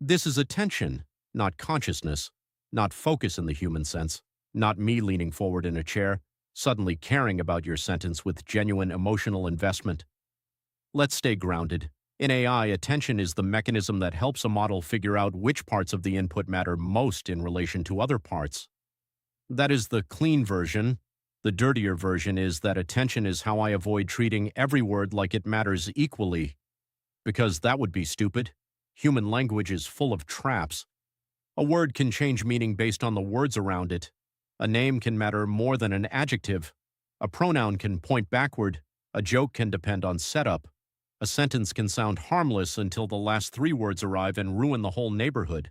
This is attention, not consciousness, not focus in the human sense, not me leaning forward in a chair, suddenly caring about your sentence with genuine emotional investment. Let's stay grounded. In AI, attention is the mechanism that helps a model figure out which parts of the input matter most in relation to other parts. That is the clean version. The dirtier version is that attention is how I avoid treating every word like it matters equally. Because that would be stupid. Human language is full of traps. A word can change meaning based on the words around it. A name can matter more than an adjective. A pronoun can point backward. A joke can depend on setup. A sentence can sound harmless until the last three words arrive and ruin the whole neighborhood.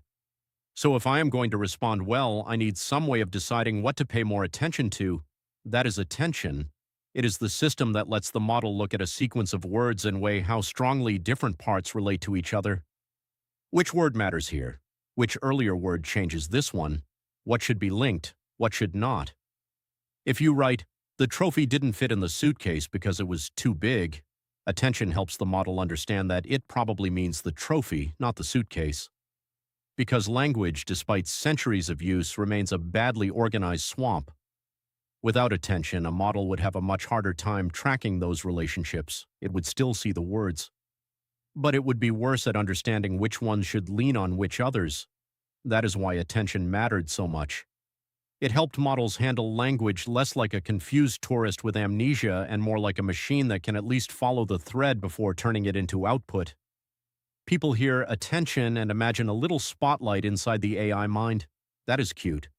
So if I am going to respond well, I need some way of deciding what to pay more attention to. That is attention. It is the system that lets the model look at a sequence of words and weigh how strongly different parts relate to each other. Which word matters here? Which earlier word changes this one? What should be linked? What should not? If you write, "The trophy didn't fit in the suitcase because it was too big," attention helps the model understand that it probably means the trophy, not the suitcase. Because language, despite centuries of use, remains a badly organized swamp. Without attention, a model would have a much harder time tracking those relationships. It would still see the words. But it would be worse at understanding which ones should lean on which others. That is why attention mattered so much. It helped models handle language less like a confused tourist with amnesia and more like a machine that can at least follow the thread before turning it into output. People hear attention and imagine a little spotlight inside the AI mind. That is cute.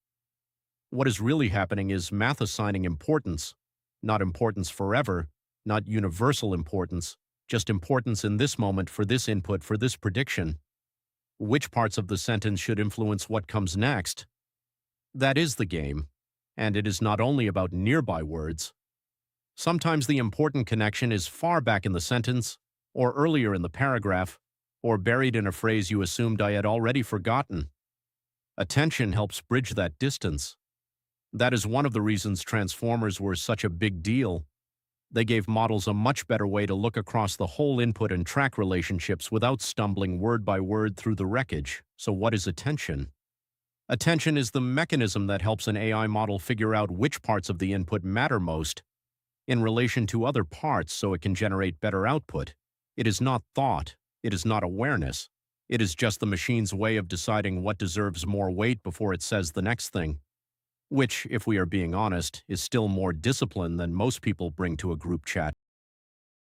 What is really happening is math assigning importance. Not importance forever, not universal importance, just importance in this moment for this input for this prediction. Which parts of the sentence should influence what comes next? That is the game, and it is not only about nearby words. Sometimes the important connection is far back in the sentence, or earlier in the paragraph, or buried in a phrase you assumed I had already forgotten. Attention helps bridge that distance. That is one of the reasons transformers were such a big deal. They gave models a much better way to look across the whole input and track relationships without stumbling word by word through the wreckage. So what is attention? Attention is the mechanism that helps an AI model figure out which parts of the input matter most in relation to other parts so it can generate better output. It is not thought. It is not awareness. It is just the machine's way of deciding what deserves more weight before it says the next thing. Which, if we are being honest, is still more discipline than most people bring to a group chat.